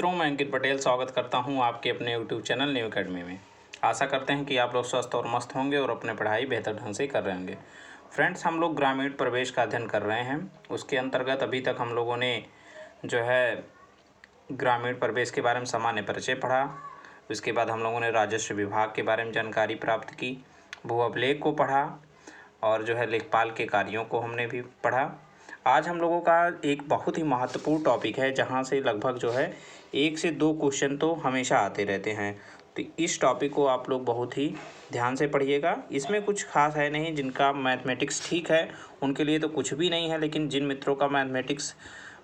मित्रों, मैं अंकित पटेल स्वागत करता हूं आपके अपने यूट्यूब चैनल न्यू अकेडमी में। आशा करते हैं कि आप लोग स्वस्थ और मस्त होंगे और अपने पढ़ाई बेहतर ढंग से कर रहे होंगे। फ्रेंड्स, हम लोग ग्रामीण प्रवेश का अध्ययन कर रहे हैं। उसके अंतर्गत अभी तक हम लोगों ने जो है ग्रामीण प्रवेश के बारे में सामान्य परिचय पढ़ा। उसके बाद हम लोगों ने राजस्व विभाग के बारे में जानकारी प्राप्त की, भू अभिलेख को पढ़ा और जो है लेखपाल के कार्यों को हमने भी पढ़ा। आज हम लोगों का एक बहुत ही महत्वपूर्ण टॉपिक है, जहां से लगभग जो है 1 से 2 क्वेश्चन तो हमेशा आते रहते हैं। तो इस टॉपिक को आप लोग बहुत ही ध्यान से पढ़िएगा। इसमें कुछ खास है नहीं, जिनका मैथमेटिक्स ठीक है उनके लिए तो कुछ भी नहीं है, लेकिन जिन मित्रों का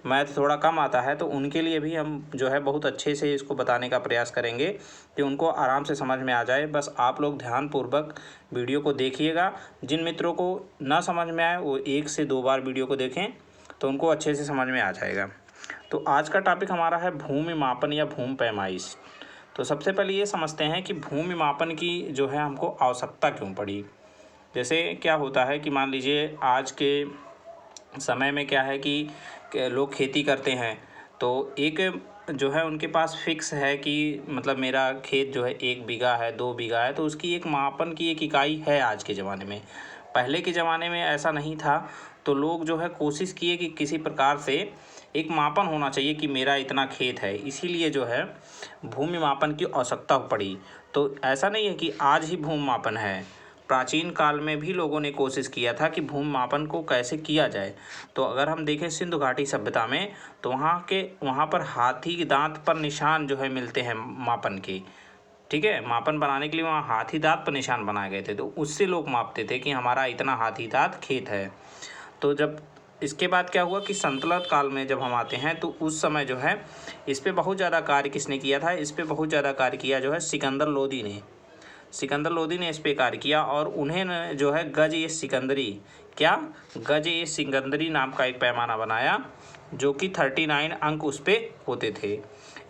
मैथ थोड़ा कम आता है तो उनके लिए भी हम जो है बहुत अच्छे से इसको बताने का प्रयास करेंगे कि उनको आराम से समझ में आ जाए। बस आप लोग ध्यानपूर्वक वीडियो को देखिएगा। जिन मित्रों को ना समझ में आए वो 1 से 2 बार वीडियो को देखें तो उनको अच्छे से समझ में आ जाएगा। तो आज का टॉपिक हमारा है भूमि मापन या भूमि पैमाइश। तो सबसे पहले ये समझते हैं कि भूमि मापन की जो है हमको आवश्यकता क्यों पड़ी। जैसे क्या होता है कि मान लीजिए आज के समय में क्या है कि लोग खेती करते हैं, तो एक जो है उनके पास फिक्स है कि मतलब मेरा खेत जो है 1 बीघा है, 2 बीघा है, तो उसकी एक मापन की एक इकाई है आज के ज़माने में। पहले के ज़माने में ऐसा नहीं था, तो लोग जो है कोशिश किए कि किसी प्रकार से एक मापन होना चाहिए कि मेरा इतना खेत है, इसीलिए जो है भूमि मापन की आवश्यकता पड़ी। तो ऐसा नहीं है कि आज ही भूमि मापन है, प्राचीन काल में भी लोगों ने कोशिश किया था कि भूमि मापन को कैसे किया जाए। तो अगर हम देखें सिंधु घाटी सभ्यता में, तो वहाँ पर हाथी के दांत पर निशान जो है मिलते हैं मापन के। ठीक है, मापन बनाने के लिए वहाँ हाथी दांत पर निशान बनाए गए थे, तो उससे लोग मापते थे कि हमारा इतना हाथी दांत खेत है। तो जब इसके बाद क्या हुआ कि संतुलित काल में जब हम आते हैं, तो उस समय जो है इस पर बहुत ज़्यादा कार्य किसने किया था, इस पर बहुत ज़्यादा कार्य किया जो है सिकंदर लोदी ने इस पे कार्य किया। और उन्हें जो है गज ए सिकंदरी नाम का एक पैमाना बनाया, जो कि 39 अंक उस पे होते थे।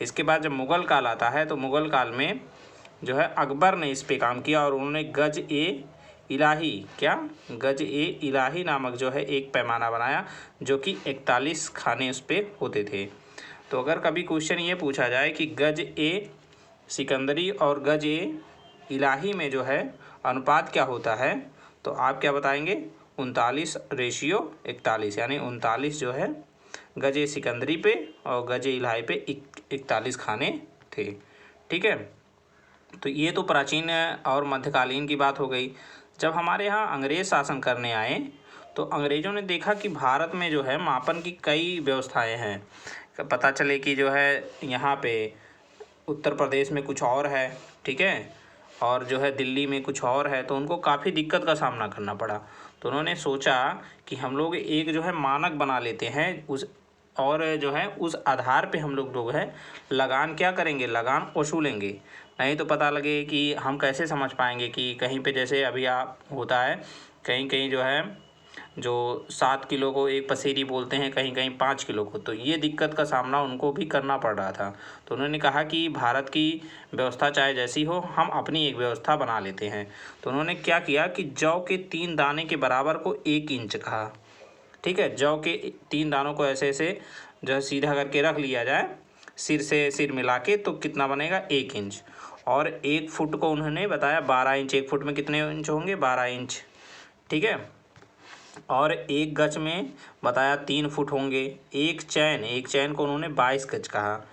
इसके बाद जब मुग़ल काल आता है, तो मुग़ल काल में जो है अकबर ने इस पे काम किया और उन्होंने गज ए इलाही नामक जो है एक पैमाना बनाया, जो कि 41 खाने उस पे होते थे। तो अगर कभी क्वेश्चन ये पूछा जाए कि गज ए सिकंदरी और गज ए इलाही में जो है अनुपात क्या होता है, तो आप क्या बताएंगे, 39:41, यानी 39 जो है गज ए सिकंदरी पे और गज ए इलाही पे 41 खाने थे। ठीक है, तो ये तो प्राचीन और मध्यकालीन की बात हो गई। जब हमारे यहाँ अंग्रेज़ शासन करने आए, तो अंग्रेज़ों ने देखा कि भारत में जो है मापन की कई व्यवस्थाएं हैं। पता चले कि जो है यहाँ पे उत्तर प्रदेश में कुछ और है, ठीक है, और जो है दिल्ली में कुछ और है, तो उनको काफ़ी दिक्कत का सामना करना पड़ा। तो उन्होंने सोचा कि हम लोग एक जो है मानक बना लेते हैं और जो है उस आधार पे हम लोग है लगान क्या करेंगे, लगान वसूलेंगे। नहीं तो पता लगे कि हम कैसे समझ पाएंगे कि कहीं पे जैसे अभी होता है, कहीं कहीं जो है जो 7 किलो को एक पसेरी बोलते हैं, कहीं कहीं 5 किलो को। तो ये दिक्कत का सामना उनको भी करना पड़ रहा था। तो उन्होंने कहा कि भारत की व्यवस्था चाहे जैसी हो, हम अपनी एक व्यवस्था बना लेते हैं। तो उन्होंने क्या किया कि जौ के 3 दाने के बराबर को 1 इंच कहा। ठीक है, जौ के 3 दानों को ऐसे ऐसे जो है सीधा करके रख लिया जाए, सिर से सिर मिला के, तो कितना बनेगा, 1 इंच। और 1 फुट को उन्होंने बताया 12 इंच। 1 फुट में कितने इंच होंगे, 12 इंच। ठीक है, और 1 गज में बताया 3 फुट होंगे। एक चैन को उन्होंने 22 गज कहा।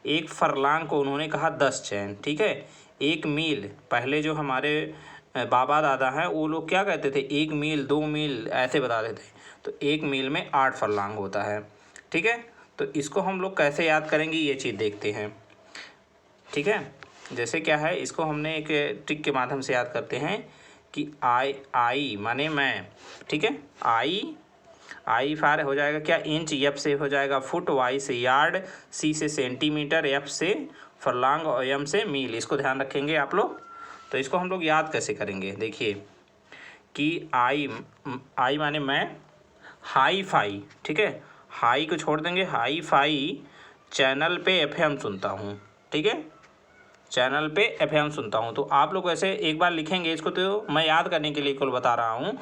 1 फरलांग को उन्होंने कहा 10 चैन। ठीक है, 1 मील, पहले जो हमारे बाबा दादा हैं वो लोग क्या कहते थे, 1 मील 2 मील ऐसे बताते थे। तो 1 मील में 8 फरलांग होता है। ठीक है, तो इसको हम लोग कैसे याद करेंगे, ये चीज़ देखते हैं। ठीक है, जैसे क्या है, इसको हमने एक ट्रिक के माध्यम से याद करते हैं कि आई माने मैं। ठीक है, आई फार हो जाएगा क्या, इंच, एफ से हो जाएगा फुट, वाई से यार्ड, सी से सेंटीमीटर, एफ से फरलांग और एम से मील। इसको ध्यान रखेंगे आप लोग। तो इसको हम लोग याद कैसे करेंगे, देखिए कि आई माने मैं, हाई फाई। ठीक है, हाई को छोड़ देंगे, हाई फाई चैनल पे एफएम सुनता हूँ। ठीक है, चैनल पे एफएम सुनता हूँ। तो आप लोग ऐसे एक बार लिखेंगे इसको, तो मैं याद करने के लिए कुल बता रहा हूँ।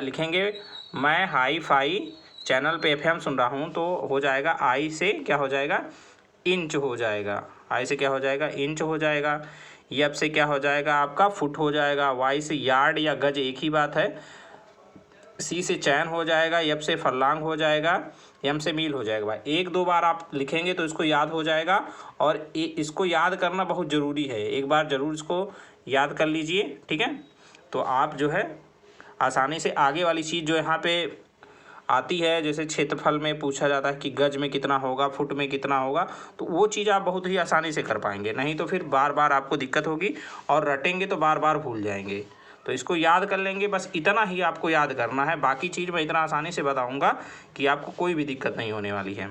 लिखेंगे मैं हाई फाई चैनल पे एफएम सुन रहा हूँ, तो हो जाएगा आई से क्या हो जाएगा, इंच हो जाएगा, आई से क्या हो जाएगा, इंच हो जाएगा। एफ से क्या हो जाएगा आपका, फुट हो जाएगा। वाई से यार्ड या गज एक ही बात है। सी से चैन हो जाएगा, एफ से फरलांग हो जाएगा, एम से मील हो जाएगा। भाई एक दो बार आप लिखेंगे तो इसको याद हो जाएगा, और इसको याद करना बहुत ज़रूरी है, एक बार ज़रूर इसको याद कर लीजिए, ठीक है। तो आप जो है आसानी से आगे वाली चीज़ जो यहाँ पे आती है, जैसे क्षेत्रफल में पूछा जाता है कि गज में कितना होगा, फुट में कितना होगा, तो वो चीज़ आप बहुत ही आसानी से कर पाएंगे। नहीं तो फिर बार बार आपको दिक्कत होगी, और रटेंगे तो बार बार भूल जाएंगे। तो इसको याद कर लेंगे, बस इतना ही आपको याद करना है। बाकी चीज़ मैं इतना आसानी से बताऊँगा कि आपको कोई भी दिक्कत नहीं होने वाली है।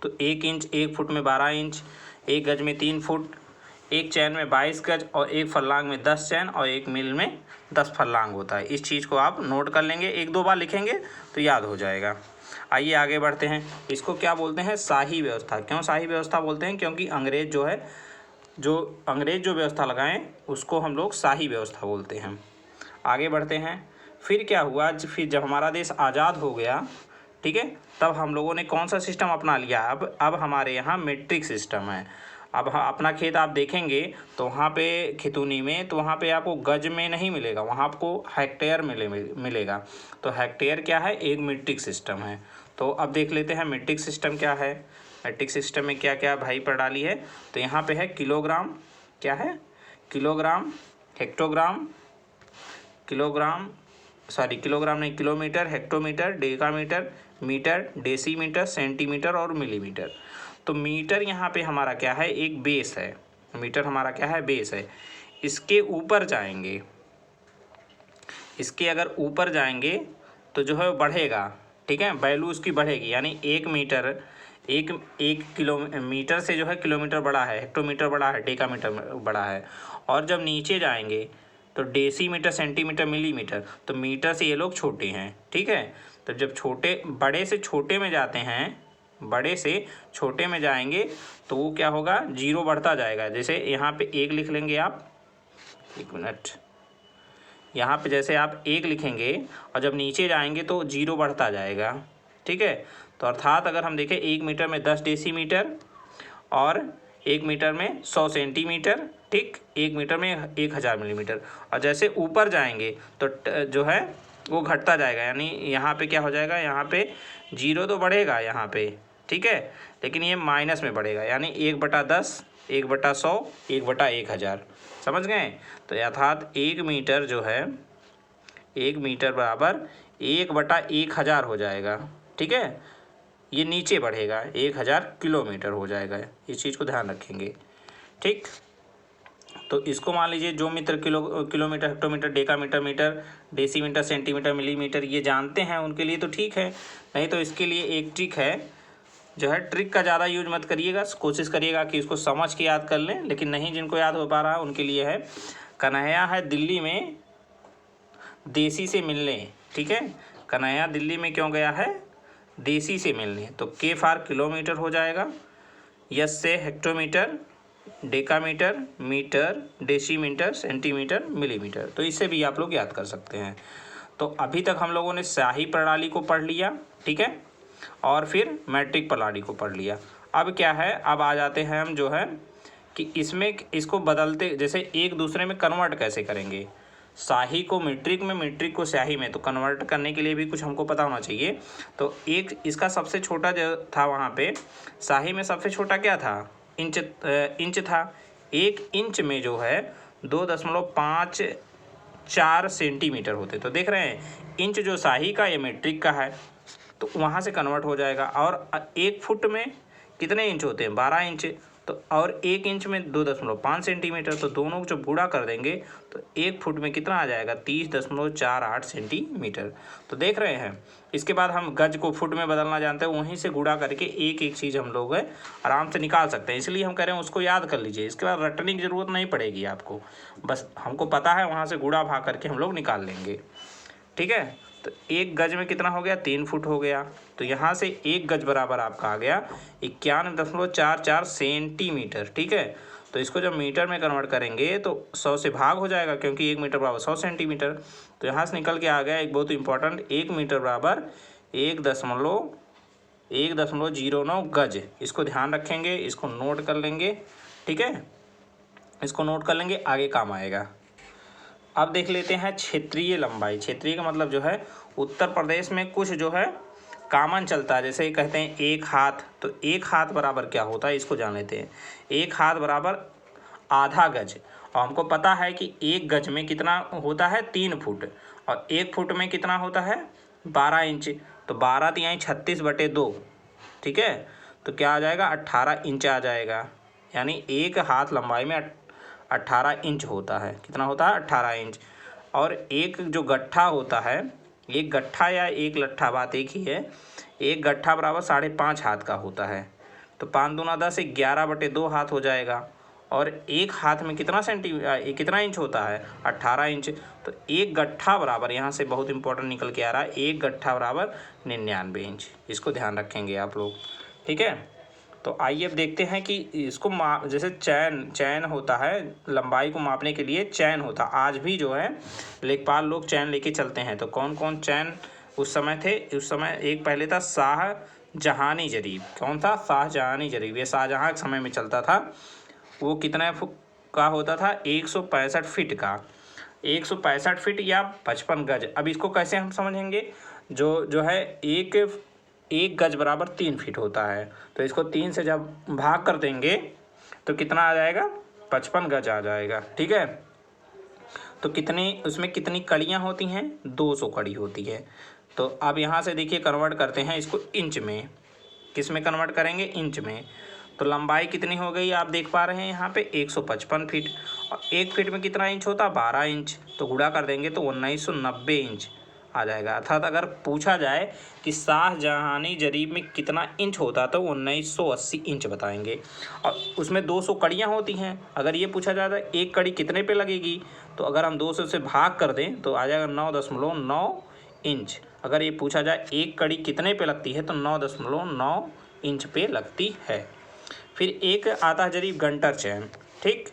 तो 1 इंच 1 फुट में 12 इंच, 1 गज में 3 फुट, 1 चैन में 22 गज, और 1 फरलांग में 10 चैन, और 1 मील में 10 फरलांग होता है। इस चीज़ को आप नोट कर लेंगे, एक दो बार लिखेंगे तो याद हो जाएगा। आइए आगे बढ़ते हैं। इसको क्या बोलते हैं, शाही व्यवस्था। क्यों शाही व्यवस्था बोलते हैं, क्योंकि अंग्रेज जो व्यवस्था लगाएं उसको हम लोग शाही व्यवस्था बोलते हैं। आगे बढ़ते हैं। फिर क्या हुआ, फिर जब हमारा देश आज़ाद हो गया, ठीक है, तब हम लोगों ने कौन सा सिस्टम अपना लिया, अब हमारे यहाँ मीट्रिक सिस्टम है। अब अपना खेत आप देखेंगे तो वहाँ पे खितौनी में, तो वहाँ पे आपको गज में नहीं मिलेगा, वहाँ आपको हेक्टेयर मिलेगा। तो हेक्टेयर क्या है, एक मीट्रिक सिस्टम है। तो अब देख लेते हैं मीट्रिक सिस्टम क्या है। मीट्रिक सिस्टम में क्या क्या भाई प्रणाली है, तो यहाँ पे है किलोग्राम, क्या है, किलोग्राम, हेक्टोग्राम, किलोग्राम नहीं, kilometre, hectometre, decametre, metre, decimetre, centimetre और मिलीमीटर। तो मीटर यहाँ पे हमारा क्या है, एक बेस है। मीटर हमारा क्या है, बेस है। इसके ऊपर जाएंगे, इसके अगर ऊपर जाएंगे तो जो है बढ़ेगा, ठीक है, वैल्यू उसकी बढ़ेगी। यानी 1 मीटर, एक किलोमीटर से जो है किलोमीटर बड़ा है, हेक्टोमीटर बड़ा है, डेकामीटर बड़ा है। और जब नीचे जाएंगे तो डेसीमीटर, सेंटीमीटर, मिलीमीटर, तो मीटर से ये लोग छोटे हैं, ठीक है। तो जब बड़े से छोटे में जाते हैं, बड़े से छोटे में जाएंगे तो वो क्या होगा, जीरो बढ़ता जाएगा। जैसे यहाँ पे 1 लिख लेंगे आप, 1 मिनट, यहाँ पे जैसे आप 1 लिखेंगे और जब नीचे जाएंगे तो जीरो बढ़ता जाएगा, ठीक है। तो अर्थात अगर हम देखें 1 मीटर में 10 डेसीमीटर, और 1 मीटर में 100 सेंटीमीटर, ठीक, 1 मीटर में 1000 मिलीमीटर। और जैसे ऊपर जाएंगे तो जो है वो घटता जाएगा। यानी यहाँ पे क्या हो जाएगा, यहाँ पे जीरो तो बढ़ेगा यहाँ पे, ठीक है, लेकिन ये माइनस में बढ़ेगा। यानी 1/10, 1/100, 1/1000, समझ गए। तो अर्थात 1 मीटर जो है, 1 मीटर बराबर 1/1000 हो जाएगा, ठीक है। ये नीचे बढ़ेगा, 1000 किलोमीटर हो जाएगा। इस चीज़ को ध्यान रखेंगे, ठीक। तो इसको मान लीजिए जो मित्र kilometre, hectometre, decametre, metre, decimetre, centimetre, millimetre ये जानते हैं उनके लिए तो ठीक है। नहीं तो इसके लिए एक ट्रिक है, जो है ट्रिक का ज़्यादा यूज मत करिएगा, कोशिश करिएगा कि इसको समझ के याद कर लें। लेकिन नहीं जिनको याद हो पा रहा है उनके लिए है, कन्हैया है दिल्ली में देसी से मिलने, ठीक है। कन्हैया दिल्ली में क्यों गया है, देसी से मिलने। तो के फॉर किलोमीटर हो जाएगा, यस से hectometre, decametre, metre, decimetre, centimetre, millimetre. तो इससे भी आप लोग याद कर सकते हैं। तो अभी तक हम लोगों ने शाही प्रणाली को पढ़ लिया, ठीक है, और फिर मैट्रिक प्रणाली को पढ़ लिया। अब क्या है, अब आ जाते हैं हम जो है कि इसमें इसको बदलते, जैसे एक दूसरे में कन्वर्ट कैसे करेंगे। शाही को मीट्रिक में, मीट्रिक को स्याही में, तो कन्वर्ट करने के लिए भी कुछ हमको पता होना चाहिए। तो एक इसका सबसे छोटा जो था वहाँ पे शाही में सबसे छोटा क्या था, इंच था। 1 इंच में जो है 2.54 सेंटीमीटर होते। तो देख रहे हैं इंच जो शाही का, ये मीट्रिक का है, तो वहाँ से कन्वर्ट हो जाएगा। और 1 फुट में कितने इंच होते हैं, 12 इंच। तो और 1 इंच में 2.5 सेंटीमीटर, तो दोनों को जब गुणा कर देंगे तो 1 फुट में कितना आ जाएगा, 30.48 सेंटीमीटर। तो देख रहे हैं। इसके बाद हम गज को फुट में बदलना जानते हैं, वहीं से गुणा करके एक एक चीज़ हम लोग आराम से निकाल सकते हैं। इसलिए हम कह रहे हैं उसको याद कर लीजिए, इसके बाद रटने की ज़रूरत नहीं पड़ेगी आपको, बस हमको पता है वहाँ से गुणा भाग करके हम लोग निकाल लेंगे, ठीक है। तो 1 गज में कितना हो गया, 3 फुट हो गया। तो यहाँ से 1 गज बराबर आपका आ गया 91.44 सेंटीमीटर, ठीक है। तो इसको जब मीटर में कन्वर्ट करेंगे तो 100 से भाग हो जाएगा, क्योंकि 1 मीटर बराबर 100 सेंटीमीटर। तो यहाँ से निकल के आ गया एक बहुत इंपॉर्टेंट, 1 मीटर बराबर 1.1 1.09 गज। इसको ध्यान रखेंगे, इसको नोट कर लेंगे, ठीक है, इसको नोट कर लेंगे, आगे काम आएगा। अब देख लेते हैं क्षेत्रीय लंबाई। क्षेत्रीय का मतलब जो है उत्तर प्रदेश में कुछ जो है कॉमन चलता है, जैसे कहते हैं 1 हाथ, तो 1 हाथ बराबर क्या होता है इसको जान लेते हैं। 1 हाथ बराबर आधा गज, और हमको पता है कि 1 गज में कितना होता है 3 फुट, और 1 फुट में कितना होता है 12 इंच, तो 12 तिहाई 36/2, ठीक है, तो क्या आ जाएगा 18 इंच आ जाएगा। यानी 1 हाथ लंबाई में 18 इंच होता है। कितना होता है 18 इंच। और एक जो गट्ठा होता है, एक गट्ठा या एक लट्ठा, बात एक ही है, एक गट्ठा बराबर 5.5 हाथ का होता है, तो 5 दूना 10, 11/2 हाथ हो जाएगा। और 1 हाथ में कितना इंच होता है 18 इंच, तो एक गट्ठा बराबर, यहाँ से बहुत इंपॉर्टेंट निकल के आ रहा है, एक गट्ठा बराबर 99 इंच। इसको ध्यान रखेंगे आप लोग, ठीक है। तो आइए अब देखते हैं कि इसको जैसे चैन होता है, लंबाई को मापने के लिए चैन होता, आज भी जो है लेखपाल लोग चैन लेके चलते हैं। तो कौन कौन चैन उस समय थे? उस समय एक पहले था शाहजहानी जरीब। कौन था? शाहजहानी जरीब। ये शाहजहाँ के समय में चलता था। वो कितने फुट का होता था? 165 फीट का, 165 फीट या 55 गज। अब इसको कैसे हम समझेंगे? जो है एक गज बराबर 3 फीट होता है, तो इसको 3 से जब भाग कर देंगे तो कितना आ जाएगा 55 गज आ जाएगा, ठीक है। तो उसमें कितनी कड़ियाँ होती हैं? 200 कड़ी होती है। तो अब यहाँ से देखिए कन्वर्ट करते हैं इसको इंच में। किस में कन्वर्ट करेंगे? इंच में। तो लंबाई कितनी हो गई आप देख पा रहे हैं यहाँ पे 155 फीट, और 1 फीट में कितना इंच होता? 12 इंच, तो गुणा कर देंगे तो 1990 इंच आ जाएगा। अर्थात अगर पूछा जाए कि शाहजहानी जरीब में कितना इंच होता तो 1980 इंच बताएंगे। और उसमें 200 कड़ियाँ होती हैं। अगर ये पूछा जाता है एक कड़ी कितने पे लगेगी, तो अगर हम 200 से भाग कर दें तो आ जाएगा 9.9 इंच। अगर ये पूछा जाए एक कड़ी कितने पे लगती है, तो 9.9 इंच पे लगती है। फिर एक आता है जरीब गंटर चैन, ठीक।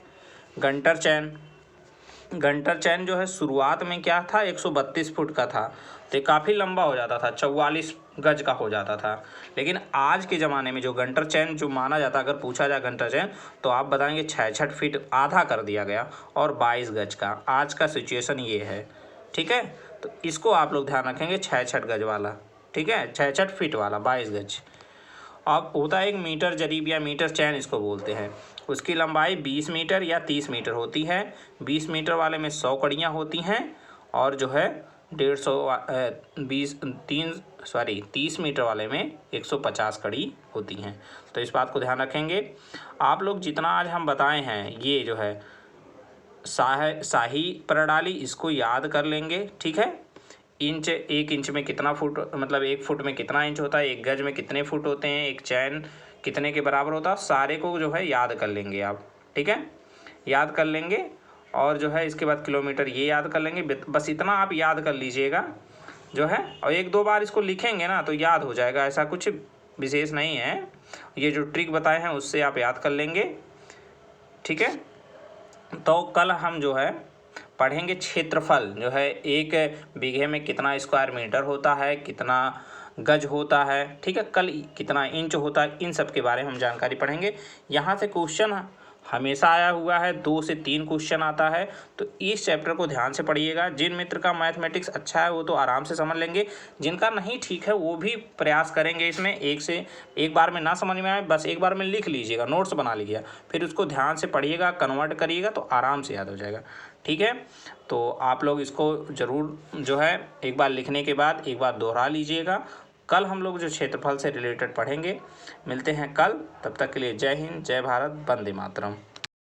गंटर चैन जो है शुरुआत में क्या था 132 फुट का था, तो काफ़ी लंबा हो जाता था, 44 गज का हो जाता था। लेकिन आज के ज़माने में जो गंटर चैन जो माना जाता, अगर पूछा जाए गंटर चैन, तो आप बताएंगे 66 फीट, आधा कर दिया गया, और 22 गज का। आज का सिचुएशन ये है, ठीक है। तो इसको आप लोग ध्यान रखेंगे, 66 गज वाला, ठीक है, 66 फीट वाला 22 गज। अब होता है एक मीटर जरीब या मीटर चैन इसको बोलते हैं। उसकी लंबाई 20 मीटर या 30 मीटर होती है। 20 मीटर वाले में 100 कड़ियाँ होती हैं, और जो है 30 मीटर वाले में 150 कड़ी होती हैं। तो इस बात को ध्यान रखेंगे आप लोग। जितना आज हम बताए हैं ये जो है शाही प्रणाली, इसको याद कर लेंगे, ठीक है। इंच, 1 इंच में कितना फुट, मतलब 1 फुट में कितना इंच होता है, 1 गज में कितने फुट होते हैं, एक चैन कितने के बराबर होता है, सारे को जो है याद कर लेंगे आप, ठीक है, याद कर लेंगे। और जो है इसके बाद किलोमीटर ये याद कर लेंगे। बस इतना आप याद कर लीजिएगा जो है, और 1-2 बार इसको लिखेंगे ना तो याद हो जाएगा, ऐसा कुछ विशेष नहीं है। ये जो ट्रिक बताए हैं उससे आप याद कर लेंगे, ठीक है। तो कल हम जो है पढ़ेंगे क्षेत्रफल, जो है 1 बीघे में कितना स्क्वायर मीटर होता है, कितना गज होता है, ठीक है, कल कितना इंच होता है, इन सब के बारे में हम जानकारी पढ़ेंगे। यहाँ से क्वेश्चन हमेशा आया हुआ है, 2 से 3 क्वेश्चन आता है, तो इस चैप्टर को ध्यान से पढ़िएगा। जिन मित्र का मैथमेटिक्स अच्छा है वो तो आराम से समझ लेंगे, जिनका नहीं ठीक है वो भी प्रयास करेंगे इसमें। एक बार में ना समझ में आए, बस एक बार में लिख लीजिएगा, नोट्स बना लीजिएगा, फिर उसको ध्यान से पढ़िएगा, कन्वर्ट करिएगा तो आराम से याद हो जाएगा, ठीक है। तो आप लोग इसको ज़रूर जो है एक बार लिखने के बाद एक बार दोहरा लीजिएगा। कल हम लोग जो क्षेत्रफल से रिलेटेड पढ़ेंगे। मिलते हैं कल, तब तक के लिए जय हिंद, जय भारत, वंदे मातरम।